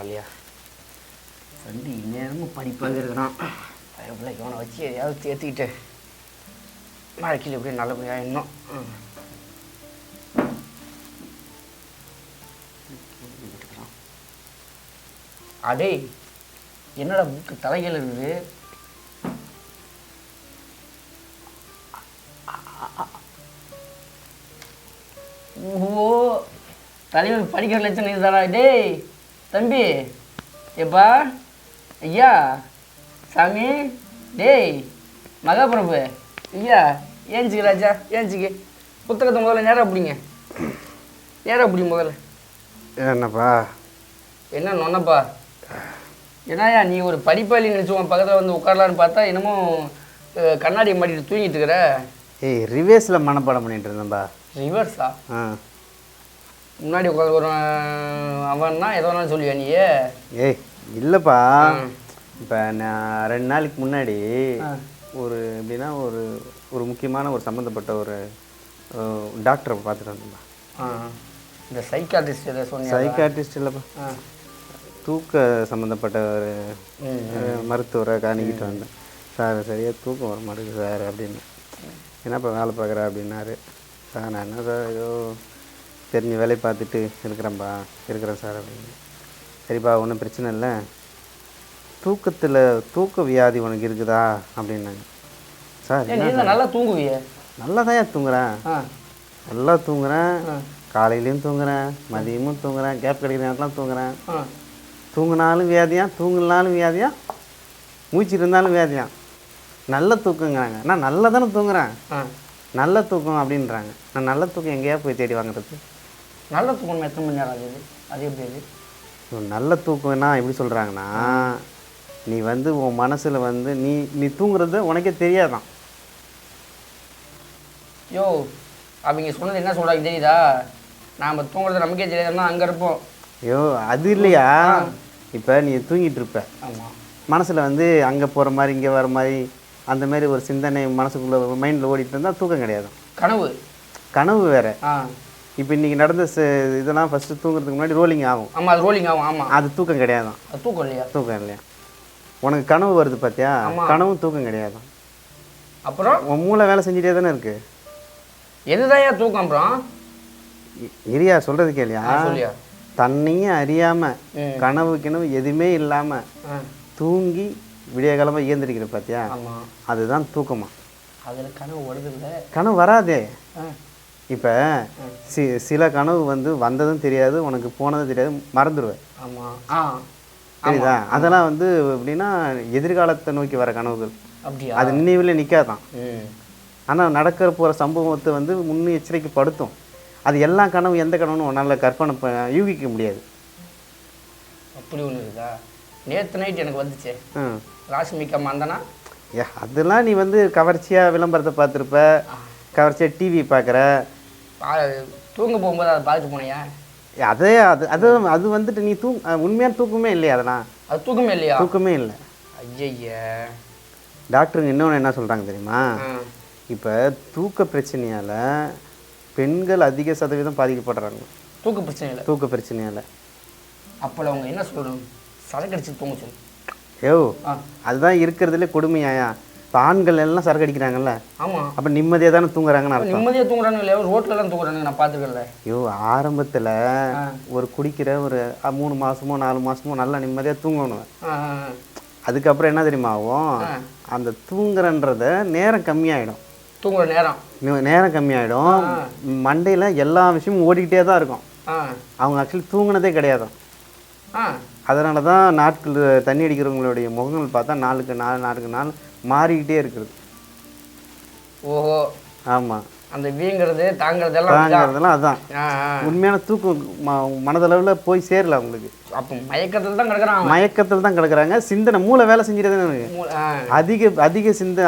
ஜாலியாக. ஃப்ரெண்டு இந்நேரமும் படிப்பாக இருக்கிறான். பிள்ளைக்கு அவனை வச்சு எதையாவது சேர்த்துக்கிட்டு வாழ்க்கையில் எப்படி நல்லபடியாக இன்னும் அடே என்னடா புக்கு தலைகள் இருக்குது. ஓ தலைவர் படிக்கிற லட்சம் இதுதாடா. டேய் தம்பி, எப்பா ஐயா சாமி, டேய் மகாபிரபு ஐயா, ஏஞ்சிக்க ராஜா, ஏஞ்சிக்க. புத்தகத்தை முதல்ல நேராக பிடிங்க, நேராக பிடிங்க முதல்ல. என்னப்பா என்ன நொன்னப்பா? என்னையா நீ ஒரு படிப்பாளி நினச்சுவோம் பக்கத்தில் வந்து உட்காரலான்னு பார்த்தா இன்னமும் கண்ணாடி மாட்டிட்டு தூங்கிட்டு இருக்கிற. ஏய் ரிவேர்ஸில் மனப்பாடம் பண்ணிட்டு இருந்தேன்பா. ரிவர்ஸா? ஆ முன்னாடி உட்காந்து ஒரு அவன்னா எதோ வேணாலும் சொல்லுவியா நீ? ஏய் இல்லைப்பா, இப்போ நான் 2 நாளைக்கு முன்னாடி ஒரு எப்படின்னா ஒரு ஒரு முக்கியமான ஒரு சம்மந்தப்பட்ட ஒரு டாக்டரை பார்த்துட்டு வந்தேன்பா. இந்த சைக்காட்ரிஸ்ட் எதை சொன்னீங்க? சைக்காட்ரிஸ்ட் இல்லைப்பா, தூக்க சம்மந்தப்பட்ட ஒரு மருத்துவரை காணிக்கிட்டு வந்தேன். சார் சரியாக தூக்கம் வர மாட்டேங்குது சார் அப்படின்னு. என்னப்பா வேலை பார்க்குறா அப்படின்னாரு. சார் நான் என்ன சார் ஏதோ தெரிஞ்ச வேலையை பார்த்துட்டு இருக்கிறேன் சார் அப்படின்னு. சரிப்பா ஒன்றும் பிரச்சனை இல்லை, தூக்க வியாதி உனக்கு இருக்குதா அப்படின்னாங்க. சார் நல்லா தூங்குவிய? நல்லா தான் தூங்குறேன், நல்லா தூங்குறேன், காலையிலையும் தூங்குறேன், மதியமும் தூங்குறேன், கேப் கிடைக்கிற நேரத்துலாம் தூங்குறேன். தூங்கினாலும் வியாதியாக, தூங்கினாலும் வியாதியாக, மூச்சு இருந்தாலும் வியாதியாக, நல்ல தூக்கங்கிறாங்க. நான் நல்லா தானே தூங்குறேன், நல்ல தூக்கம் அப்படின்றாங்க. நான் நல்ல தூக்கம் எங்கேயா போய் தேடி வாங்குறது? நல்ல தூக்கம் எத்தனை மணி நேரம் ஆகுது? அது எப்படி அது நல்ல தூக்கம்னா எப்படி சொல்கிறாங்கன்னா, நீ வந்து உன் மனசில் வந்து நீ தூங்குறது உனக்கே தெரியாதான். யோ அவங்க சொன்னது என்ன சொல்கிறாங்க தெரியுதா? நாம் தூங்குறது நமக்கே தெரியாதுன்னா அங்கே இருப்போம். ஐயோ அது இல்லையா, இப்போ நீ தூங்கிட்டு இருப்ப, ஆமாம், மனசில் வந்து அங்கே போகிற மாதிரி இங்கே வர மாதிரி அந்த மாதிரி ஒரு சிந்தனை மனசுக்குள்ளே மைண்டில் ஓடிட்டு இருந்தால் தூக்கம் கிடையாது. கனவு வேறு. இப்போ இன்றைக்கி நடந்த இதெல்லாம் ஃபஸ்ட்டு தூங்குறதுக்கு முன்னாடி ரோலிங் ஆகும். ஆமாம், அது ரோலிங் ஆகும். ஆமாம், அது தூக்கம் கிடையாது. தூக்கம் இல்லையா? தூக்கம் இல்லையா? உனக்கு கனவு வருது பார்த்தியா, கனவும் தூக்கம் கிடையாது. அப்புறம் உன் மூளை வேலை செஞ்சுட்டே தானே இருக்குது. எதுதான் தூக்கம்? அப்புறம் இரியா சொல்கிறது கேளியா, சொல்லியா? தன்னையும் அறியாமல் கனவு எதுவுமே இல்லாமல் தூங்கி விடிய காலமாக இயந்திரிக்கிற பார்த்தியா, அதுதான் தூக்கமா. அதில் கனவு வருது இல்லை? கனவு வராதே. இப்போ சில கனவு வந்து வந்ததும் தெரியாது, உனக்கு போனதும் தெரியாது, மறந்துடுவேன். ஆமாம், சரிதா? அதெல்லாம் வந்து எப்படின்னா எதிர்காலத்தை நோக்கி வர கனவுகள், அது நினைவில் நிற்காதான். ஆனால் நடக்கிற போகிற சம்பவத்தை வந்து முன்னெச்சரிக்கைப்படுத்தும். அது எல்லா கனவு எந்த கனவுன்னு உன்னால் கற்பனை யூகிக்க முடியாது. அப்படி ஒன்று இருக்குதா? நேற்று நைட் எனக்கு வந்துச்சு ராஷ்மிகா மந்தனா. அதெல்லாம் நீ வந்து கவர்ச்சியாக விளம்பரத்தை பார்த்துருப்ப, கவர்ச்சியாக டிவி பார்க்குற, தூங்க போகும்போது அதை பார்த்துட்டு போனையா? அதே அது அது அது வந்துட்டு நீ உண்மையான தூக்கமே இல்லையா? அதெல்லாம் அது தூக்கமே இல்லையா? தூக்கமே இல்லை. ஐய டாக்டருங்க இன்னொன்று என்ன சொல்கிறாங்க தெரியுமா, இப்போ தூக்க பிரச்சனையால் பெண்கள் அதிக சதவீதம் பாதிக்கப்படுறாங்க. தூக்க பிரச்சனையால். அப்போ அவங்க என்ன சொல்லணும்? சரக்கு அடிச்சு தூங்க சொல்லு. அதுதான் இருக்கிறதுலே கொடுமையாயா. இப்போ ஆண்கள் எல்லாம் சரக்கு அடிக்கிறாங்கல்ல. ஆமாம், அப்போ நிம்மதியாக தானே தூங்குறாங்கன்னு. நிம்மதியாக தூங்குறாங்க இல்லையா? ரோட்லலாம் தூங்குறாங்க, நான் பார்த்துக்கல. ஆரம்பத்தில் ஒரு குடிக்கிற ஒரு 3 மாதமோ 4 மாதமோ நல்லா நிம்மதியாக தூங்கணும். அதுக்கப்புறம் என்ன தெரியுமா ஆகும், அந்த தூங்குறன்றத நேரம் கம்மியாயிடும். தூங்குற நேரம் கம்மியாயிடும். மண்டையில் எல்லா விஷயமும் ஓடிக்கிட்டே தான் இருக்கும். அவங்க ஆக்சுவலி தூங்குனதே கிடையாது. அதனால தான் நாட்கள் தண்ணி அடிக்கிறவங்களுடைய முகங்கள் பார்த்தா நாளுக்கு நாள் மாறிக்கிட்டே இருக்குது. ஓஹோ, ஆமாம். அந்த வீங்கிறது தாங்கிறதெல்லாம் அதான் உண்மையான தூக்கம். மனதளவில் போய் சேரல அவங்களுக்கு. அப்போ மயக்கத்தில் தான் கிடக்குறாங்க. சிந்தனை மூளை வேலை செஞ்சுட்டே தான் எனக்கு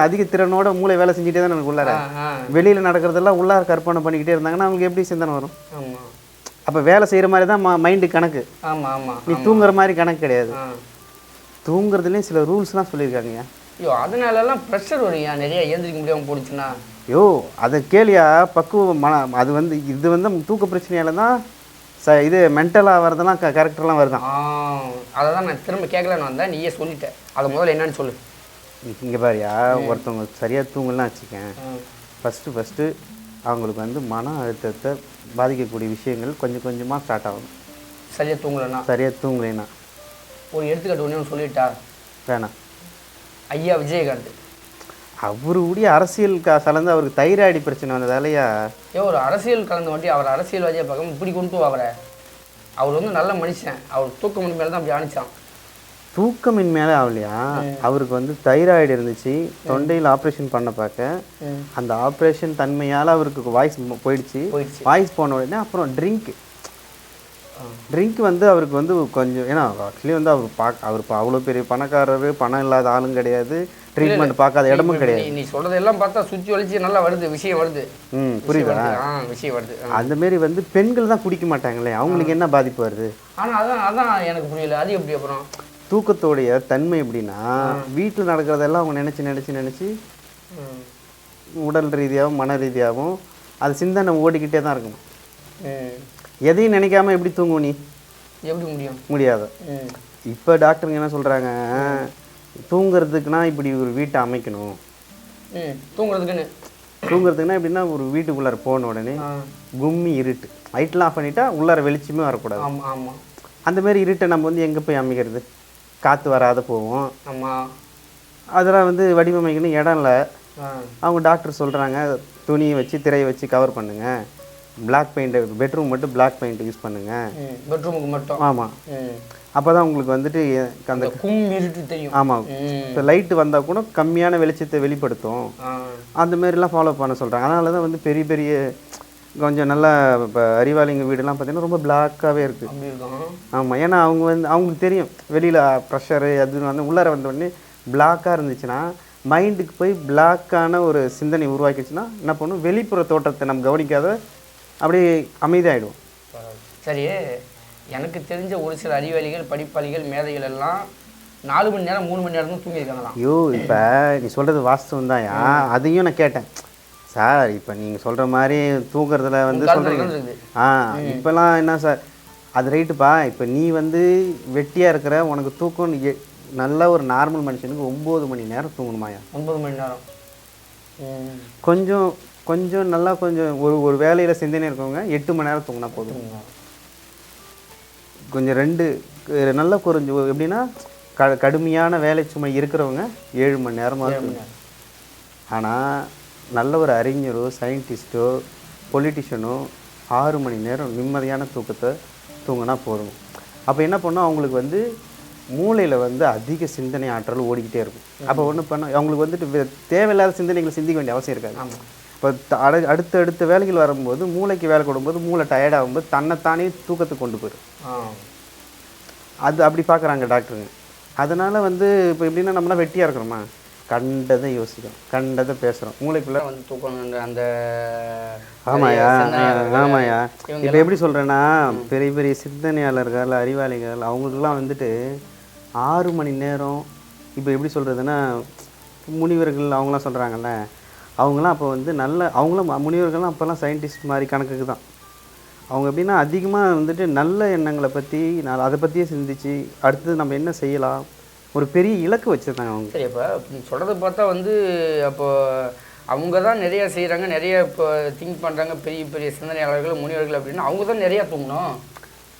அதிக திறனோட மூளை வேலை செஞ்சுட்டே தான் எனக்கு உள்ளார. வெளியில் நடக்கிறதெல்லாம் உள்ளார கற்பனை பண்ணிக்கிட்டே இருந்தாங்கன்னா அவங்களுக்கு எப்படி சிந்தனை வரும்? அப்போ வேலை செய்கிற மாதிரி தான் மைண்டு கணக்கு. நீ தூங்குற மாதிரி கணக்கு கிடையாது. தூங்குறதுலேயும் சில ரூல்ஸ்லாம் சொல்லியிருக்காங்க. அதனாலலாம் ப்ரெஷர் வருங்க, நிறைய ஏந்திரிக்க முடியாமல் போடுச்சுன்னா. அதை கேளியா பக்குவம் அது வந்து இது வந்து தூக்க பிரச்சனையால தான் இது மென்டலாக வரதெல்லாம் கரெக்டெல்லாம் வருதான். அதை தான் நான் திரும்ப கேட்கலான்னு வந்தேன், நீயே சொல்லிட்டேன். அதை முதல்ல என்னன்னு சொல்லு. இங்கே பாரியா, ஒருத்தவங்க சரியாக தூங்கலாம் வச்சுக்கேன், ஃபஸ்ட்டு அவங்களுக்கு வந்து மன அழுத்தத்தை பாதிக்கக்கூடிய விஷயங்கள் கொஞ்சம் கொஞ்சமாக ஸ்டார்ட் ஆகும். சரியாக தூங்கலைன்னா ஒரு எடுத்துக்காட்டு ஒன்று சொல்லிட்டா வேணாம். ஐயா விஜயகாந்த் அவருடைய அரசியல் கலந்து அவருக்கு தைராய்டு பிரச்சனை வந்ததாலையா. ஒரு அரசியல் கலந்து வண்டி அவர் அரசியல்வாதியாக பார்க்காம இப்படி கொண்டு அவரை. அவர் வந்து நல்ல மனுஷன், அவர் தூக்கம் மேலே தான் அப்படி ஆணிச்சான். தூக்கமின் மேலே ஆகலையா, அவருக்கு வந்து தைராய்டு இருந்துச்சு, தொண்டையில் ஆப்ரேஷன் பண்ண பார்க்க அந்த ஆப்ரேஷன் தன்மையால் அவருக்கு வாய்ஸ் போயிடுச்சு. வாய்ஸ் போன உடனே அப்புறம் ட்ரிங்க் வந்து அவருக்கு வந்து கொஞ்சம், ஏன்னா ஆக்சுவலி வந்து அவர் அவ்வளோ பெரிய பணக்காரர், பணம் இல்லாத ஆளும் கிடையாது, ட்ரீட்மெண்ட் பார்க்காத இடமும் கிடையாது. நீ சொல்றதெல்லாம் பார்த்தா சுற்றி வலிச்சு நல்லா வருது, விஷயம் வருது. புரியுதா? விஷயம் வருது. அந்த மாரி வந்து பெண்கள் தான் குடிக்க மாட்டாங்களே, அவங்களுக்கு என்ன பாதிப்பு வருது? ஆனால் அதான் எனக்கு புரியல, அது எப்படி? அப்புறம் தூக்கத்தோடைய தன்மை எப்படின்னா, வீட்டில் நடக்கிறதெல்லாம் அவங்க நினச்சி உடல் ரீதியாகவும் மன ரீதியாகவும் அது சிந்தனை ஓடிக்கிட்டே தான் இருக்கணும். எதையும் நினைக்காம எப்படி தூங்குவோம் நீ? எப்படி முடியாது. இப்போ டாக்டருங்க என்ன சொல்கிறாங்க, தூங்குறதுக்குன்னா இப்படி ஒரு வீட்டை அமைக்கணும். தூங்குறதுக்குன்னா எப்படின்னா, ஒரு வீட்டுக்குள்ளார போன உடனே கும்மி இருட்டு, லைட்லாம் ஆஃப் பண்ணிட்டா உள்ளார வெளிச்சமே வரக்கூடாது. அந்த மாதிரி இருட்டை நம்ம வந்து எங்கே போய் அமைக்கிறது? காற்று வராத போவோம். அதெல்லாம் வந்து வடிவமைக்கணும் இடம் இல்லை. அவங்க டாக்டர் சொல்கிறாங்க, துணியை வச்சு திரையை வச்சு கவர் பண்ணுங்கள், பிளாக் பெயிண்ட்டு, பெட்ரூம் மட்டும் பிளாக் பெயிண்ட் யூஸ் பண்ணுங்கள், பெட்ரூமுக்கு மட்டும். ஆமாம், அப்போ தான் உங்களுக்கு வந்துட்டு அந்த கும்மிருட்டு தெரியும். ஆமாம், இப்போ லைட்டு வந்தால் கூட கம்மியான வெளிச்சத்தை வெளிப்படுத்தும். அந்த மாதிரிலாம் ஃபாலோ பண்ண சொல்கிறாங்க. அதனால தான் வந்து பெரிய பெரிய கொஞ்சம் நல்லா இப்போ அறிவாளிங்க வீடெல்லாம் பார்த்தீங்கன்னா ரொம்ப பிளாக்காகவே இருக்குது. ஆமாம், ஏன்னா அவங்க வந்து அவங்களுக்கு தெரியும் வெளியில் ப்ரெஷரு அது வந்து உள்ளார வந்த உடனே பிளாக்காக இருந்துச்சுன்னா மைண்டுக்கு போய் பிளாக்கான ஒரு சிந்தனை உருவாக்கிடுச்சுன்னா என்ன பண்ணும், வெளிப்புற தோற்றத்தை நம்ம கவனிக்காத அப்படியே அமைதியாகிடும். சரி, எனக்கு தெரிஞ்ச ஒரு சில அறிவாளிகள், படிப்பாளிகள், மேதைகள் எல்லாம் 4 மணி நேரம் 3 மணி நேரம் தான் தூங்கியிருக்காங்களாம். ஐயோ, இப்போ நீ சொல்கிறது வாஸ்தவம் தான். அதையும் நான் கேட்டேன் சார். இப்போ நீங்கள் சொல்கிற மாதிரி தூங்குறதுல வந்து சொல்கிறீங்க. இப்போல்லாம் என்ன சார், அது ரைட்டுப்பா. இப்போ நீ வந்து வெட்டியாக இருக்கிற, உனக்கு தூக்கம் நல்ல ஒரு நார்மல் மனுஷனுக்கு 9 மணி நேரம் தூங்கணுமாயா? 9 மணி நேரம். கொஞ்சம் நல்லா கொஞ்சம் ஒரு வேலையில் சிந்தனை இருக்கவங்க 8 மணி நேரம் தூங்கினா போதும். கொஞ்சம் 2 நல்லா கொஞ்சம் எப்படின்னா கடுமையான வேலை சுமை இருக்கிறவங்க 7 மணி நேரமாக இருக்குங்க. ஆனால் நல்ல ஒரு அறிஞரோ சயின்டிஸ்ட்டோ பொலிட்டிஷியனோ 6 மணி நேரம் நிம்மதியான தூக்கத்தை தூங்கினா போதும். அப்போ என்ன பண்ணோம், அவங்களுக்கு வந்து மூளையில் வந்து அதிக சிந்தனை ஆற்றல் ஓடிக்கிட்டே இருக்கும். அப்போ ஒன்று பண்ண அவங்களுக்கு வந்துட்டு தேவையில்லாத சிந்தனைகளை சிந்திக்க வேண்டிய அவசியம் இருக்காது. இப்போ அடுத்த வேலைகள் வரும்போது மூளைக்கு வேலை கொடுக்கும்போது மூளை டயர்டாகும்போது தன்னைத்தானே தூக்கத்துக்கு கொண்டு போயிடும். அது அப்படி பார்க்குறாங்க டாக்டருங்க. அதனால் வந்து இப்போ எப்படின்னா நம்மளாம் வெட்டியாக இருக்கிறோமா, கண்டதை யோசிக்கிறோம், கண்டதை பேசுகிறோம், மூளைக்குள்ளே வந்து தூக்கம் அந்த. ஆமாயா. இப்போ எப்படி சொல்கிறேன்னா, பெரிய பெரிய சிந்தனையாளர்கள், அறிவாளிகள், அவங்களுக்குலாம் வந்துட்டு 6 மணி நேரம். இப்போ எப்படி சொல்கிறதுன்னா, முனிவர்கள் அவங்களாம் சொல்கிறாங்கல்ல, அவங்களாம் அப்போ வந்து அவங்களும் முனிவர்கள்லாம் அப்போல்லாம் சயின்டிஸ்ட் மாதிரி கணக்குக்கு தான். அவங்க எப்படின்னா அதிகமாக வந்துட்டு நல்ல எண்ணங்களை பற்றி அதை பற்றியே சிந்திச்சு அடுத்தது நம்ம என்ன செய்யலாம், ஒரு பெரிய இலக்கு வச்சுருந்தாங்க அவங்க. சரி, இப்போ சொல்கிறத பார்த்தா வந்து அப்போ அவங்க தான் நிறையா செய்கிறாங்க, நிறைய இப்போ திங்க் பண்ணுறாங்க, பெரிய பெரிய சிந்தனையாளர்கள், முனிவர்கள் அப்படின்னா அவங்க தான் நிறையா தூங்கணும்.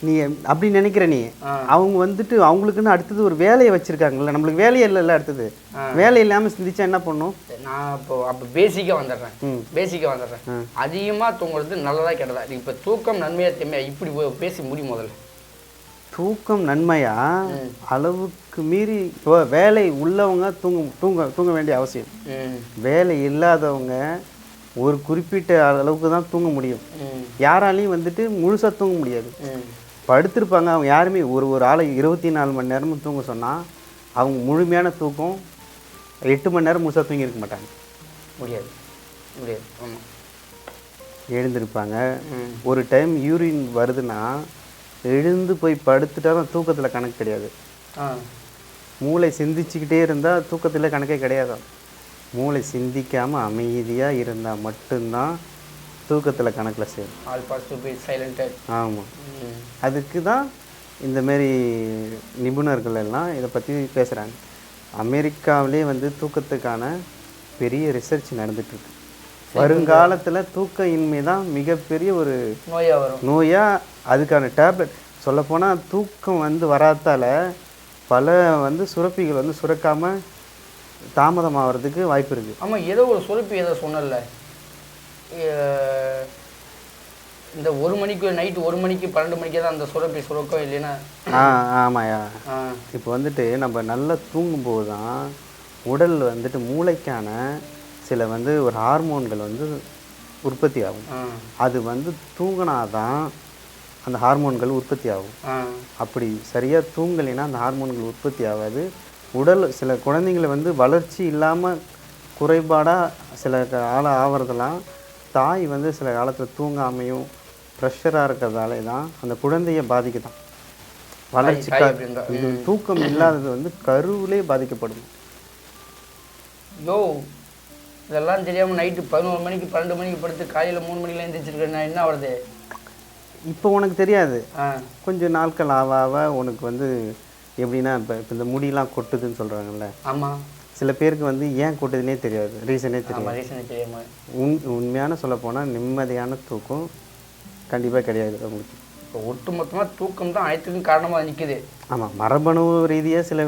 நீ அப்படி நினைக்கிற நீ. அவங்க வந்துட்டு அவங்களுக்குன்னு அடுத்தது ஒரு வேலையை வச்சுருக்காங்கல்ல, நம்மளுக்கு வேலையே இல்லைல்ல. அடுத்தது வேலை இல்லாமல் சிந்திச்சா என்ன பண்ணும்? நான் அப்போ பேசிக்காக வந்துடுறேன். அதிகமாக தூங்குறது நல்லதாக கெட்டதா? இப்போ தூக்கம் நன்மையாக தீமையா இப்படி பேசி முடியும். முதல்ல தூக்கம் நன்மையா? அளவுக்கு மீறி இப்போ வேலை உள்ளவங்க தூங்க வேண்டிய அவசியம். வேலை இல்லாதவங்க ஒரு குறிப்பிட்ட அளவுக்கு தான் தூங்க முடியும். யாராலையும் வந்துட்டு முழுசாக தூங்க முடியாது. படுத்திருப்பாங்க அவங்க யாருமே. ஒரு ஆளை 24 மணி நேரமும் தூங்க சொன்னால் அவங்க முழுமையான தூக்கம் 8 மணி நேரம் முழுசாக தூங்கி இருக்க மாட்டாங்க. முடியாது. எழுந்திருப்பாங்க. ஒரு டைம் யூரின் வருதுன்னா எழுந்து போய் படுத்துட்டா தான் தூக்கத்தில் கணக்கு கிடையாது. மூளை சிந்திச்சுக்கிட்டே இருந்தால் தூக்கத்தில் கணக்கே கிடையாது. மூளை சிந்திக்காமல் அமைதியாக இருந்தால் மட்டும்தான் தூக்கத்தில் கணக்கில் சேரும். All positive be silenced. ஆமாம், அதுக்கு தான் இந்தமாரி நிபுணர்கள் எல்லாம் இதை பற்றி பேசுகிறாங்க. அமெரிக்காவிலே வந்து தூக்கத்துக்கான பெரிய ரிசர்ச் நடந்துகிட்ருக்கு. வருங்காலத்தில் தூக்க இன்மை தான் மிகப்பெரிய ஒரு நோயாக, அதுக்கான டேப்லெட் சொல்லப்போனால் தூக்கம் வந்து வராதால பல வந்து சுரப்பிகள் வந்து சுரக்காமல் தாமதமாகிறதுக்கு வாய்ப்பு இருக்குது. ஆமாம், ஏதோ ஒரு சுரப்பி ஏதோ சொன்னல, இந்த 1 மணிக்கு நைட்டு 1 மணிக்கு 12 மணிக்கு தான் அந்த சுரப்பி சுரக்கம் இல்லைன்னா. ஆமாயா, இப்போ வந்துட்டு நம்ம நல்லா தூங்கும்போது தான் உடல் வந்துட்டு மூளைக்கான சில வந்து ஒரு ஹார்மோன்கள் வந்து உற்பத்தி ஆகும். அது வந்து தூங்கினாதான் அந்த ஹார்மோன்கள் உற்பத்தி ஆகும். அப்படி சரியாக தூங்கலைன்னா அந்த ஹார்மோன்கள் உற்பத்தி ஆகாது. உடல் சில குழந்தைங்களை வந்து வளர்ச்சி இல்லாமல் குறைபாடாக சில ஆகிறதெல்லாம் தாய் வந்து சில காலத்தில் தூங்காமையும் ப்ரெஷராக இருக்கிறதாலே தான் அந்த குழந்தைய பாதிக்குதான். வளர்ச்சிக்காக இது தூக்கம் இல்லாதது வந்து கருவிலே பாதிக்கப்படும். யோ, இதெல்லாம் தெரியாமல் நைட்டு 11 மணிக்கு 12 மணிக்கு படுத்து காலையில் 3 மணிக்கெலாம் எழுந்திரிச்சிருக்கேன், என்ன வருது இப்போ உனக்கு தெரியாது. கொஞ்சம் நாட்கள் ஆவ உனக்கு வந்து எப்படின்னா இப்போ இந்த முடியெலாம் கொட்டுதுன்னு சொல்கிறாங்கல்ல. ஆமாம், சில பேருக்கு வந்து ஏன் கொட்டுதுன்னே தெரியாது, ரீசனே தெரியாது. உண்மையான சொல்லப்போனால் நிம்மதியான தூக்கம் கண்டிப்பாக கிடையாது அவங்களுக்கு. இப்போ ஒட்டு மொத்தமாக தூக்கம் தான் ஆயத்துக்கும் காரணமாக நிற்குது. ஆமாம், மரபணு ரீதியாக சில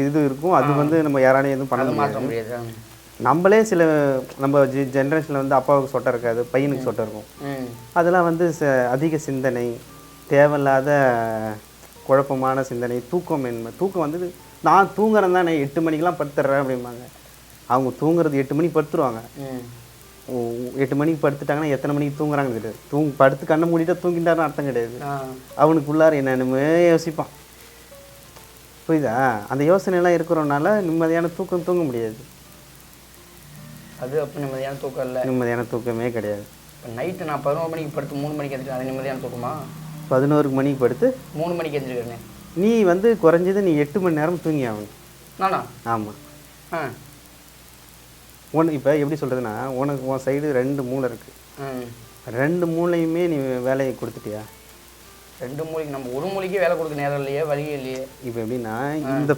இது இருக்கும், அது வந்து நம்ம யாராலையும் எதுவும் பண்ண மாற்ற முடியாது. நம்மளே சில நம்ம ஜென்ரேஷனில் வந்து அப்பாவுக்கு சொட்டை இருக்காது, பையனுக்கு சொட்டை இருக்கும். அதெல்லாம் வந்து அதிக சிந்தனை, தேவையில்லாத குழப்பமான சிந்தனை, தூக்கம் வந்து நான் தூங்குறேன் தான், நான் 8 மணிக்கெலாம் படுத்துடுறேன் அப்படிம்பாங்க. அவங்க தூங்குறது 8 மணிக்கு படுத்துருவாங்க. 8 மணிக்கு படுத்துட்டாங்கன்னா எத்தனை மணிக்கு தூங்குறாங்கன்னு தெரியாது. படுத்து கண்ணை மூடிட்டா தூங்கிட்டாருன்னு அர்த்தம் கிடையாது. அவனுக்குள்ளார என்னென்னமே யோசிப்பான். புரியுதா? அந்த யோசனையெல்லாம் இருக்கிறனால நிம்மதியான தூக்கம் தூங்க முடியாது. அது அப்போ நிம்மதியான தூக்கம் இல்லை, நிம்மதியான தூக்கமே கிடையாது. இப்போ நைட்டு நான் 11 மணிக்கு படுத்து 3 மணிக்கு எழுந்திரிச்சேன், அது நிம்மதியான தூக்கமா? 11 மணிக்கு படுத்து 3 மணிக்கு எழுந்திரிக்கிறேன். நீ வந்து குறைஞ்சது நீ 8 மணி நேரம் தூங்கி ஆகணும். நானா? ஆமாம். இப்போ எப்படி சொல்கிறதுன்னா, உனக்கு உன் சைடு 2 மூளை இருக்குது. 2 மூளையுமே நீ வேலையை கொடுத்துட்டியா? 2 மூளைக்கு நம்ம ஒரு மூளைக்கே வேலை கொடுக்க நேரம் இல்லையே, வழியே இல்லையே. இப்போ எப்படின்னா இந்த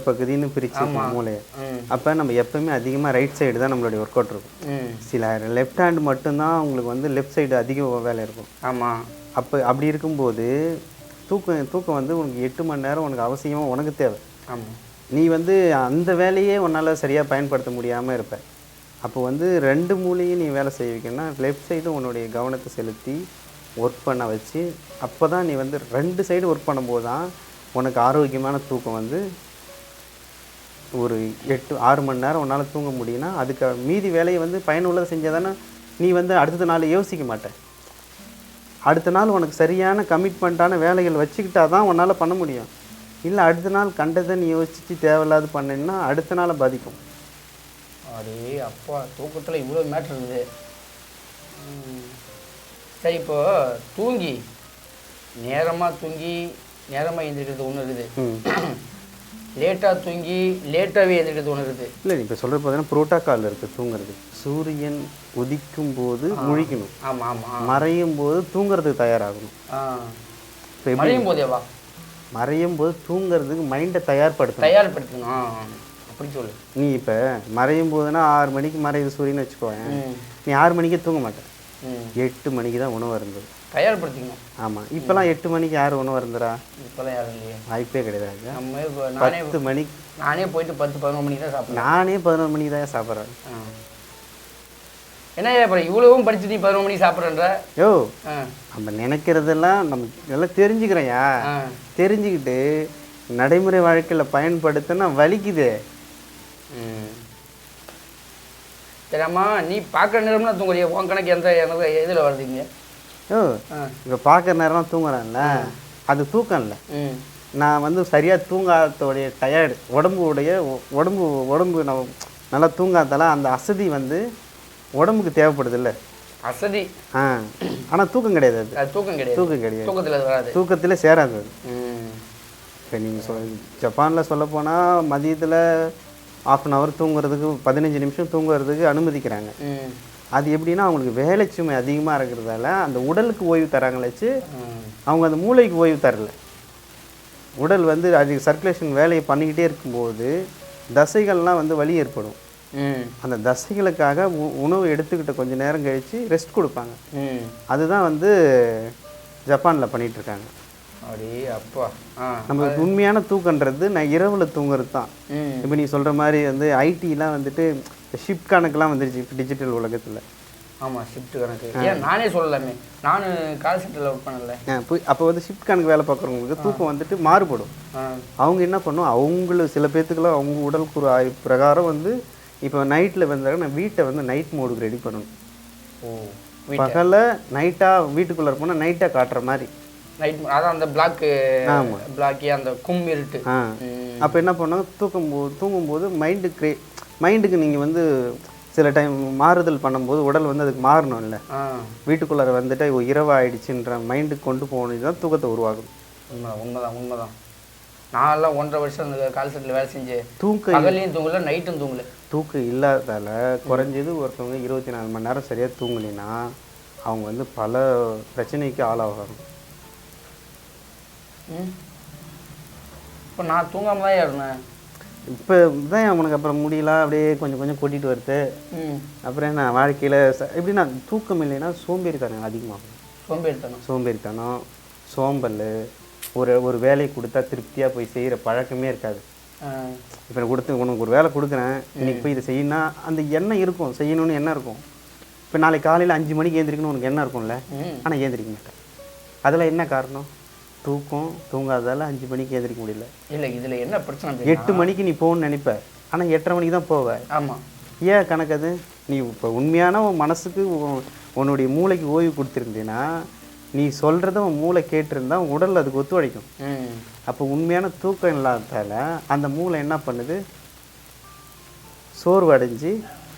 பகுதின்னு பிரிச்சு மூளையை, அப்போ நம்ம எப்பவுமே அதிகமாக ரைட் சைடு தான் நம்மளுடைய ஒர்க் அவுட் இருக்கும். சில லெஃப்ட் ஹேண்ட் மட்டும்தான் உங்களுக்கு வந்து லெஃப்ட் சைடு அதிக வேலை இருக்கும். ஆமாம். அப்படி இருக்கும்போது தூக்கம் வந்து உனக்கு 8 மணி நேரம் உனக்கு அவசியமாக உனக்கு தேவை. ஆமாம். நீ வந்து அந்த வேலையே உன்னால் சரியாக பயன்படுத்த முடியாமல் இருப்ப. அப்போ வந்து 2 மூலையும் நீ வேலை செய்ய வைக்கணும்னா லெஃப்ட் சைடு உன்னுடைய கவனத்தை செலுத்தி ஒர்க் பண்ண வச்சு, அப்போ தான் நீ வந்து 2 சைடு ஒர்க் பண்ணும்போது தான் உனக்கு ஆரோக்கியமான தூக்கம் வந்து ஒரு 8-6 மணி நேரம் உன்னால் தூங்க முடியும்னா அதுக்கு மீதி வேலையை வந்து பயனுள்ளதை செஞ்சால் தானே நீ வந்து அடுத்த நாள் யோசிக்க மாட்டேன். அடுத்த நாள் உனக்கு சரியான கமிட்மெண்ட்டான வேலைகள் வச்சுக்கிட்டா தான் உன்னால் பண்ண முடியும். இல்லை அடுத்த நாள் கண்டதை நீ யோசிச்சு தேவையில்லாது பண்ணேன்னா அடுத்த நாளை பாதிக்கும். அடே அப்பா, தூக்கத்தில் இவ்வளோ மேட்ரு இருக்குது. சரி, இப்போ தூங்கி நேரமாக எழுந்திரிக்கிறது ஒன்று இருக்குது, லேட்டாக தூங்கி லேட்டாகவே எழுந்திரிக்கிறது ஒன்று இருக்குது. இல்லை, இப்போ சொல்கிறது பார்த்தீங்கன்னா புரோட்டோக்கால் இருக்குது தூங்குறது. சூரியன் உதிக்கும் போது முழிக்கணும். ஆமாம் ஆமாம். மறையும் போது தூங்குறதுக்கு தயாராகணும். இப்போ மறையும் போதேவா? மறையும் போது தூங்குறதுக்கு மைண்டை தயார்படுத்தணும். அப்படி சொல்லு. நீ இப்போ மறையும் போதுன்னா 6 மணிக்கு மறையுது சூரியன் வச்சுக்கோங்க, நீ 6 மணிக்கே தூங்க மாட்டேன். 8 மணிக்கு தான் உணவு இருந்தது. தயார்படுத்திக்கணும். ஆமாம். இப்போலாம் 8 மணிக்கு யார் உணவு இருந்துடா? இப்போலாம் யாரும் இல்லையே, வாய்ப்பே கிடையாது. நம்ம 10 மணிக்கு நானே போயிட்டு 10-11 மணிக்கு தான் சாப்பிட்றேன். நானே 11 மணிக்கு தான் சாப்பிட்றேன். என்ன அப்புறம் இவ்வளவும் படிச்சு நீ 11 மணிக்கு சாப்பிட்றேன்ற? யோ, நம்ம நினைக்கிறதெல்லாம் நமக்கு எல்லாம் தெரிஞ்சுக்கிறேன்யா. தெரிஞ்சுக்கிட்டு நடைமுறை வாழ்க்கையில் பயன்படுத்தினா வலிக்குது. சரிம்மா, நீ பார்க்குற நேரம்னா தூங்குறிய, உன் கணக்கு எந்த இதில் வருதுங்க? ஓ, இப்போ பார்க்குற நேரம் தூங்குறேன்ல, அது தூக்கம் இல்லை. நான் வந்து சரியாக தூங்காதோடைய டயர்டு உடம்பு நம்ம நல்லா தூங்காதால அந்த அசதி வந்து உடம்புக்கு தேவைப்படுது இல்லை அசதி. ஆனால் தூக்கம் கிடையாது. அது தூக்கம் கிடையாது. தூக்கத்தில் சேராது. இப்போ நீங்கள் ஜப்பானில் சொல்லப்போனால் மதியத்தில் ½ அன் ஹவர் தூங்குறதுக்கு 15 நிமிஷம் தூங்குறதுக்கு அனுமதிக்கிறாங்க. அது எப்படின்னா அவங்களுக்கு வேலை சுமை அதிகமாக இருக்கிறதால அந்த உடலுக்கு ஓய்வு தராங்களாச்சு, அவங்க அந்த மூளைக்கு ஓய்வு தரல. உடல் வந்து அது சர்க்குலேஷன் வேலையை பண்ணிக்கிட்டே இருக்கும்போது தசைகள்லாம் வந்து வலி ஏற்படும். அந்த தசைகளுக்காக உணவு எடுத்துக்கிட்ட கொஞ்சம் நேரம் கழித்து ரெஸ்ட் கொடுப்பாங்க. அதுதான் வந்து ஜப்பானில் பண்ணிகிட்ருக்காங்க. அப்படியே அப்பா நம்ம உண்மையான தூக்கன்றது நான் இரவில் தூங்குறது தான். இப்போ நீ சொல்கிற மாதிரி வந்து ஐடிலாம் வந்துட்டு ஷிஃப்ட் கணக்கெலாம் வந்துருச்சு இப்போ டிஜிட்டல் உலகத்தில். ஆமாம், ஷிஃப்ட் கணக்கு. ஏன் நானே சொல்லலாமே, நான் கால் சென்டரில் ஒர்க் பண்ணல. அப்போ வந்து ஷிஃப்ட் கணக்கு வேலை பார்க்குறவங்களுக்கு தூக்கம் வந்துட்டு மாறுபடும். அவங்க என்ன பண்ணும், அவங்களுக்கு சில பேர்த்துக்கெல்லாம் அவங்க உடலுக்கு ஒரு ஆய்வு பிரகாரம் வந்து இப்போ நைட்டில் வந்தாங்க நான் வீட்டை வந்து நைட் மோடுக்கு ரெடி பண்ணணும். பகலில் நைட்டாக வீட்டுக்குள்ளே இருப்போம்னா நைட்டாக காட்டுற மாதிரி நைட், அதான் அந்த பிளாக்கே அந்த இருட்டு. அப்போ என்ன பண்ணாங்க, தூங்கும்போது மைண்டுக்கு நீங்கள் வந்து சில டைம் மாறுதல் பண்ணும்போது உடல் வந்து அதுக்கு மாறணும் இல்லை, வீட்டுக்குள்ளார வந்துட்டு இரவு ஆயிடுச்சுன்ற மைண்டுக்கு கொண்டு போகணும் தான் தூக்கத்தை உருவாகும். உண்மைதான். நான்லாம் 1.5 வருஷம் அந்த கால் செட்டில் வேலை செஞ்சு பகல்லையும் தூங்கல, நைட்டும் தூங்கல. தூக்கம் இல்லாததால் குறைஞ்சது ஒருத்தவங்க 24 மணி நேரம் சரியாக தூங்கலைன்னா அவங்க வந்து பல பிரச்சனைக்கு ஆளாகணும். இப்போ நான் தூங்காம தான் இருந்தேன். இப்போ தான் அவனுக்கு அப்புறம் முடியலாம் அப்படியே கொஞ்சம் கொஞ்சம் கொட்டிட்டு வருது. அப்புறம் என்ன வாழ்க்கையில் எப்படின்னா தூக்கம் இல்லைன்னா சோம்பேறித்தனம் அதிகமாகும். சோம்பேறித்தனம், சோம்பல், ஒரு வேலையை கொடுத்தா திருப்தியாக போய் செய்கிற பழக்கமே இருக்காது. இப்போ உனக்கு ஒரு வேலை கொடுக்குறேன், இன்றைக்கி போய் இதை செய்யணும்னா அந்த எண்ணம் இருக்கும், செய்யணும்னு எண்ணம் இருக்கும். இப்போ நாளைக்கு காலையில் 5 மணிக்கு ஏந்திரிக்கணும்னு உனக்கு எண்ணம் இருக்கும்ல, ஆனால் ஏந்திரிக்க மாட்டேன். அதில் என்ன காரணம்? தூங்காததால் 5 மணிக்கு ஏந்திரிக்க முடியல. இல்லை, இதில் என்ன பிரச்சனை, 8 மணிக்கு நீ போகணும்னு நினைப்ப, ஆனால் 8:30 மணிக்கு தான் போவ. ஆமாம். ஏன் கணக்கு? நீ இப்போ உண்மையான உன் மனசுக்கு உன்னுடைய மூளைக்கு ஓய்வு கொடுத்துருந்தீங்கன்னா நீ சொல்கிறத உன் மூளை கேட்டிருந்தா உடல் அதுக்கு ஒத்துழைக்கும். அப்போ உண்மையான தூக்கம் இல்லாததால் அந்த மூளை என்ன பண்ணுது, சோர்வு அடைஞ்சு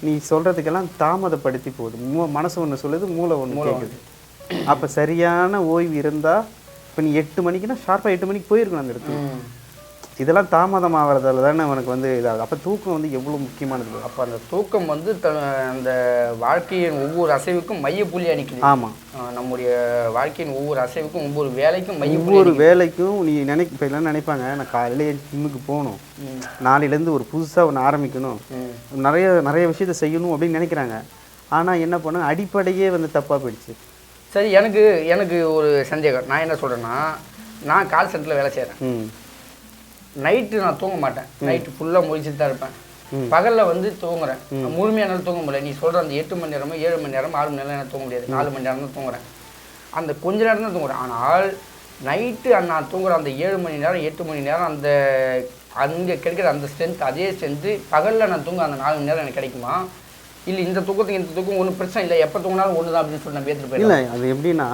நீ சொல்கிறதுக்கெல்லாம் தாமதப்படுத்தி போகுது. மனசு ஒன்று சொல்லுது, மூளை ஒன்று கேட்குது. அப்போ சரியான ஓய்வு இருந்தால் இப்போ நீ 8 மணிக்குன்னா ஷார்ப்பாக 8 மணிக்கு போயிருக்கணும் அந்த இடத்துல. இதெல்லாம் தாமதம் ஆகிறதால தானே அவனுக்கு வந்து இதாகும். அப்போ தூக்கம் வந்து எவ்வளோ முக்கியமானது. அப்போ அந்த தூக்கம் வந்து அந்த வாழ்க்கையின் ஒவ்வொரு அசைவுக்கும் மையப்புள்ளி அடிக்குது. ஆமாம், நம்முடைய வாழ்க்கையின் ஒவ்வொரு அசைவுக்கும் ஒவ்வொரு வேலைக்கும் ஒவ்வொரு வேலைக்கும் நீ இப்போ எல்லாம் நினைப்பாங்க, நான் காலையிலே ஜிம்முக்கு போகணும், நாளையிலேருந்து ஒரு புதுசாக ஒன்று ஆரம்பிக்கணும், நிறைய விஷயத்த செய்யணும் அப்படின்னு நினைக்கிறாங்க. ஆனால் என்ன பண்ண அடிப்படையே வந்து தப்பாக போயிடுச்சு. சரி, எனக்கு ஒரு சந்தேகம். நான் என்ன சொல்கிறேன்னா, நான் கால் சென்டரில் வேலை செய்கிறேன். நைட்டு நான் தூங்க மாட்டேன், நைட்டு ஃபுல்லாக முடிச்சுட்டு தான் இருப்பேன். பகலில் வந்து தூங்குறேன், முழுமையாக என்னால் தூங்க முடியல. நீ சொல்கிற அந்த 8 மணி நேரமோ 7 மணி நேரமோ 6 மணி நேரம் எனக்கு தூங்க முடியாது. 4 மணி நேரம் தான் தூங்குறேன், அந்த கொஞ்ச நேரம் தான் தூங்குறேன். ஆனால் நைட்டு நான் தூங்குற அந்த 7 மணி நேரம் 8 மணி நேரம் அந்த அங்கே கிடைக்கிற அந்த ஸ்ட்ரென்த், அதே ஸ்ட்ரென்த்து பகலில் நான் தூங்க அந்த 4 மணி நேரம் எனக்கு கிடைக்குமா? இல்லை இந்த தூக்கத்துக்கு இந்த தூக்கம் ஒன்றும் பிரச்சனை இல்லை, எப்போ தூங்கினாலும் ஒன்று தான் அப்படின்னு சொல்லி நான் பேசிட்டு போயிடலாம். இல்லை, அது எப்படின்னா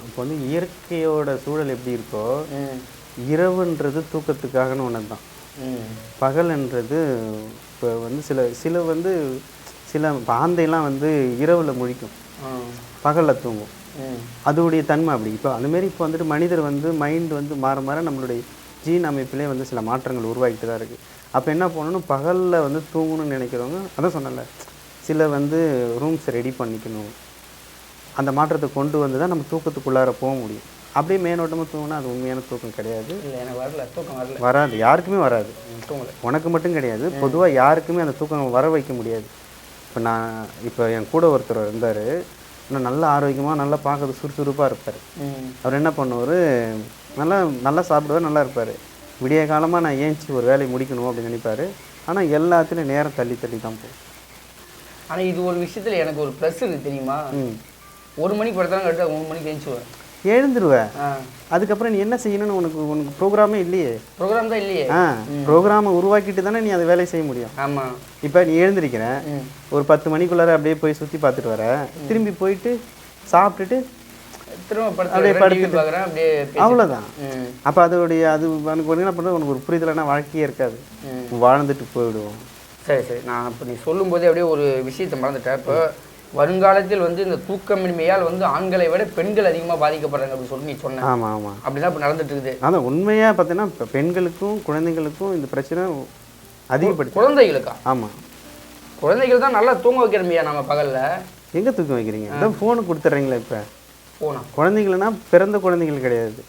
இப்போ வந்து இயற்கையோட சூழல் எப்படி இருக்கோ, இரவுன்றது தூக்கத்துக்காகன்னு ஒன்று தான். பகல்ன்றது இப்போ வந்து சில வந்து சில ஆந்தையெல்லாம் வந்து இரவில் முழிக்கும், பகலில் தூங்கும். அதோடைய தன்மை அப்படி. இப்போ அதுமாரி இப்போ வந்துட்டு மனிதர் வந்து மைண்ட் வந்து மாற நம்மளுடைய ஜீன் அமைப்பிலே வந்து சில மாற்றங்கள் உருவாகிட்டு தான் இருக்குது. அப்போ என்ன பண்ணணும், பகலில் வந்து தூங்கணும்னு நினைக்கிறவங்க, அதான் சொன்னல, சில வந்து ரூம்ஸ் ரெடி பண்ணிக்கணும். அந்த மாற்றத்தை கொண்டு வந்து தான் நம்ம தூக்கத்துக்குள்ளார போக முடியும். அப்படியே மேலோட்டமாக தூங்கினா அது உண்மையான தூக்கம் கிடையாது. இல்லை, எனக்கு வரல, தூக்கம் வரல, வராது, யாருக்குமே வராது. உனக்கு மட்டும் கிடையாது, பொதுவாக யாருக்குமே அந்த தூக்கம் வர வைக்க முடியாது. இப்போ என் கூட ஒருத்தர் இருந்தார், இன்னும் நல்ல ஆரோக்கியமாக நல்லா பார்க்கறது சுறுசுறுப்பாக இருப்பார். அவர் என்ன பண்ணுவார், நல்லா சாப்பிடுவார், நல்லா இருப்பார். விடிய காலமாக நான் ஏஞ்சி ஒரு வேலையை முடிக்கணும் அப்படின்னு நினைப்பார். ஆனால் எல்லாத்துலேயும் நேரம் தள்ளி தான் போகும். ஆனால் இது ஒரு விஷயத்தில் எனக்கு ஒரு ப்ளஸ் இருக்குது தெரியுமா? 1 மணிக்கு படுத்தாலும் கரெக்டாக 3 மணிக்கு எழுந்துருவேன். அதுக்கப்புறம் நீ என்ன செய்யணும்னு உனக்கு ப்ரோக்ராமே இல்லையே. ப்ரோக்ராம் தான் இல்லையே. ப்ரோக்ராமை உருவாக்கிட்டு தானே நீ அதை வேலையை செய்ய முடியும். ஆமாம். இப்போ நீ எழுந்திருக்கிற, ஒரு 10 மணிக்குள்ளார அப்படியே போய் சுற்றி பார்த்துட்டு வர, திரும்பி போயிட்டு சாப்பிட்டுட்டு அப்படியே படுத்து, அவ்வளோதான். அப்போ அதோடைய அது உனக்கு என்ன பண்ணுறது, உனக்கு ஒரு புரிதலான வாழ்க்கையே இருக்காது, வாழ்ந்துட்டு போயிடுவோம். சரி, நான் இப்போ நீ சொல்லும்போதே அப்படியே ஒரு விஷயத்தை மறந்துட்டேன். இப்போ வருங்காலத்தில் வந்து இந்த தூக்கமின்மையால் வந்து ஆண்களை விட பெண்கள் அதிகமாக பாதிக்கப்படுறாங்க அப்படின்னு சொல்லி நீ சொன்ன. ஆமாம், அப்படிதான் இப்போ நடந்துட்டு இருக்குது. அதான் உண்மையாக பார்த்தீங்கன்னா இப்போ பெண்களுக்கும் குழந்தைங்களுக்கும் இந்த பிரச்சனை அதிகப்படுது. குழந்தைகளுக்கா? ஆமாம், குழந்தைகள் தான் நல்லா தூங்க வைக்கிறோம்யா நம்ம பகலில். எங்கே தூக்கம் வைக்கிறீங்க? அதான் ஃபோனு கொடுத்துட்றீங்களா இப்போ? ஃபோனா? குழந்தைகள்னா பிறந்த குழந்தைகள் கிடையாது.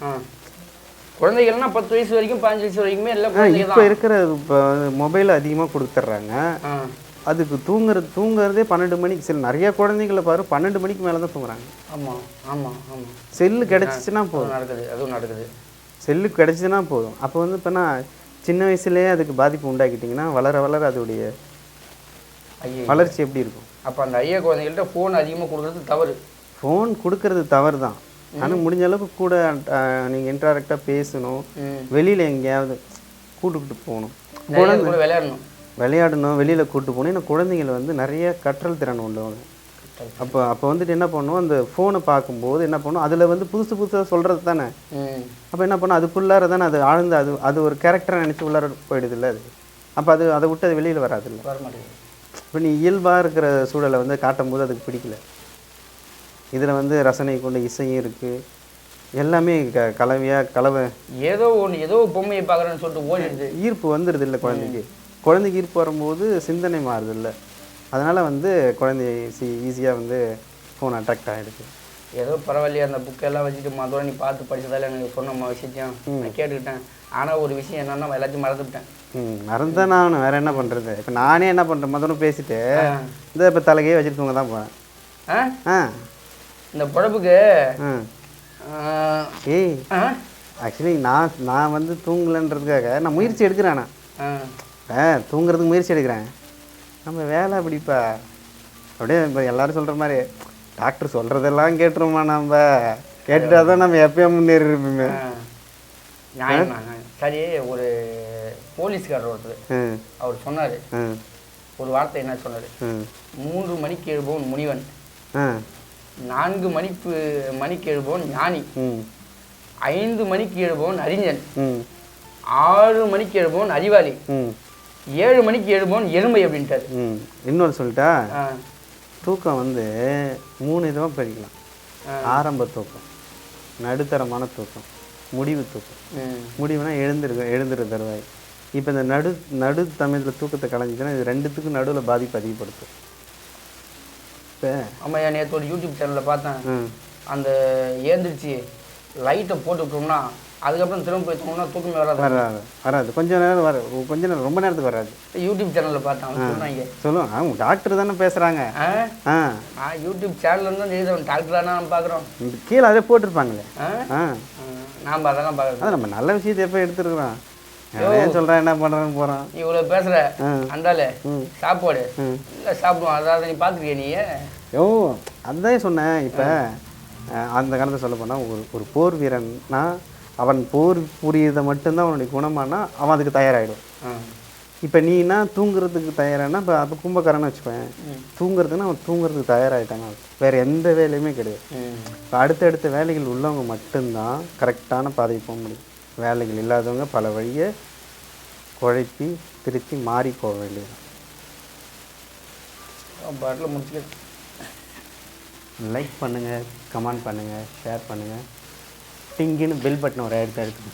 குழந்தைகள்னா 10 வயசு வரைக்கும் 15 வயசு வரைக்குமே எல்லாம் குழந்தைங்க இப்போ இருக்கிற இப்போ மொபைல் அதிகமாக கொடுத்துட்றாங்க. அதுக்கு தூங்குறதே 12 மணிக்கு. சில நிறைய குழந்தைகளை பாரு 12 மணிக்கு மேலே தான் தூங்குறாங்க. ஆமாம் ஆமாம் ஆமாம். செல்லு கிடச்சிச்சின்னா போதும். நடக்குது, அதுவும் நடக்குது. செல்லு கிடச்சிச்சின்னா போதும். அப்போ வந்து இப்போ நான் சின்ன வயசுலேயே அதுக்கு பாதிப்பு உண்டாக்கிட்டிங்கன்னா வளர வளர அதோடைய வளர்ச்சி எப்படி இருக்கும்? அப்போ அந்த ஐயா குழந்தைகள்கிட்ட ஃபோன் அதிகமாக கொடுக்குறது தவறு. ஃபோன் கொடுக்கறது தவறு தான். ஆனால் முடிஞ்ச அளவுக்கு கூட நீங்கள் இன்டராக்டாக பேசணும். வெளியில் எங்கேயாவது கூட்டுக்கிட்டு போகணும், விளையாடணும், வெளியில் கூப்பிட்டு போகணும். ஏன்னா குழந்தைங்களை வந்து நிறைய கற்றல் திறன் உள்ளவங்க. அப்போ வந்துட்டு என்ன பண்ணுவோம், அந்த ஃபோனை பார்க்கும்போது என்ன பண்ணுவோம், அதில் வந்து புதுசாக சொல்கிறது தானே. அப்போ என்ன பண்ணும், அதுக்குள்ளார தானே அது ஆழ்ந்து அது ஒரு கேரக்டரை நினச்சி உள்ளார போயிடுது இல்லை அது. அப்போ அதை விட்டு அது வெளியில் வராது இல்லை. இப்போ நீ இயல்பாக இருக்கிற சூழலை வந்து காட்டும் போது அதுக்கு பிடிக்கல. இதில் வந்து ரசனை கொண்ட இசையும் இருக்குது, எல்லாமே கலவை. ஏதோ பொம்மையை பார்க்குறேன்னு சொல்லிட்டு ஓடிடுது. ஈர்ப்பு வந்துடுது இல்லை குழந்தைக்கு ஈர்ப்பு வரும்போது சிந்தனை மாறுது இல்லை. அதனால் வந்து குழந்தை ஈஸியாக வந்து ஃபோன் அட்ராக்ட் ஆகிடுது. ஏதோ பரவாயில்லையா, அந்த புக்கெல்லாம் வச்சுட்டு மதோட நீ பார்த்து படித்ததால எனக்கு சொன்ன விஷயம் நான் கேட்டுக்கிட்டேன். ஆனால் ஒரு விஷயம் என்னன்னா எல்லாத்தையும் மறந்துவிட்டேன். மறந்தேன் நான். வேறு என்ன பண்ணுறது? இப்போ நானே என்ன பண்ணுறேன், மதோட பேசிட்டு இந்த இப்போ தலைகையே வச்சுட்டு தூங்க தான் போகிறேன். இந்த பொழப்புக்கு ஆக்சுவலி நான் வந்து தூங்கலைன்றதுக்காக நான் முயற்சி எடுக்கிறேன். தூங்குறதுக்கு முயற்சி எடுக்கிறேன். நம்ம வேலை அப்படிப்பா அப்படியே இப்போ எல்லோரும் சொல்கிற மாதிரி டாக்டர் சொல்கிறதெல்லாம் கேட்டுருமா, நம்ம கேட்டுட்டா தான் நம்ம எப்பயும் முன்னேறி இருப்போமே. சரி, ஒரு போலீஸ்காரர் ஒருத்தர் அவர் சொன்னார் ஒரு வார்த்தை. என்ன சொன்னார்? 3 மணிக்கு எழுபவன் முனிவன், 4 மணிக்கு எழுபவன் ஞானி, 5 மணிக்கு எழுபவன் அறிஞன், 6 மணிக்கு எழுபவன் அறிவாளி, 7 மணிக்கு எழுபவன் எருமை அப்படின்ட்டாரு. இன்னொரு சொல்லிட்டா, தூக்கம் வந்து 3 விதமாக பிரிக்கலாம். ஆரம்ப தூக்கம், நடுத்தரமான தூக்கம், முடிவு தூக்கம். முடிவுனா எழுந்துரு தருவாய். இப்போ இந்த நடு தமிழில் தூக்கத்தை கலைஞ்சிச்சுன்னா இது ரெண்டுத்துக்கும் நடுவில் பாதிப்பு அதிகப்படுத்தும். இப்போ ஆமாம், நேற்று ஒரு யூடியூப் சேனலில் பார்த்தேன். அந்த ஏந்திரிச்சு லைட்டை போட்டுவிட்டோம்னா அதுக்கப்புறம் திரும்ப போய் தூங்கினா தூக்கமே வராது. கொஞ்ச நேரம் ரொம்ப நேரத்துக்கு வராது. யூடியூப் சேனலில் பார்த்தேன் சொன்னாங்க. சொல்லுவாங்க, அவங்க டாக்டர் தானே பேசுகிறாங்க. நான் யூடியூப் சேனல் தான் எழுதுறோம், டாக்டர் தானே நம்ம பார்க்குறோம். கீழே அதே போட்டிருப்பாங்களே. நாம் அதெல்லாம் பார்க்குறோம். அது நம்ம நல்ல விஷயத்தை எப்போ எடுத்துருக்குறோம். ஏன் சொல்கிறேன், என்ன பண்ணுறேன்னு போகிறோம். நீ இவ்வளோ பேசுகிற அந்தாலே சாப்பாடு இல்லை சாப்பிடுவோம். அதாவது நீ பார்த்துருக்கிய நீ? அதுதான் சொன்னேன். இப்போ அந்த காலத்தை சொல்ல போனால் ஒரு போர் வீரன்னா அவன் போர் புரியுறதை மட்டும்தான் அவனுடைய குணமானா அவன் அதுக்கு தயாராகிடும். இப்போ நீனா தூங்குறதுக்கு தயாரானா அப்போ கும்பக்காரன்னு வச்சுப்பேன். தூங்குறதுன்னா அவன் தூங்குறதுக்கு தயாராகிட்டாங்க. வேறு எந்த வேலையுமே கிடையாது. இப்போ அடுத்தடுத்த வேலைகள் உள்ளவங்க மட்டும்தான் கரெக்டான பாதையை போக முடியும். வேலைகள் இல்லாதவங்க பல வழியை குழப்பி திருத்தி மாறி போக வேண்டியது. பாட்டில் முடிச்சுக்க. லைக் பண்ணுங்கள், கமெண்ட் பண்ணுங்கள், ஷேர் பண்ணுங்கள். டிங்குன்னு பெல் பட்டன் ஒரு எடுத்து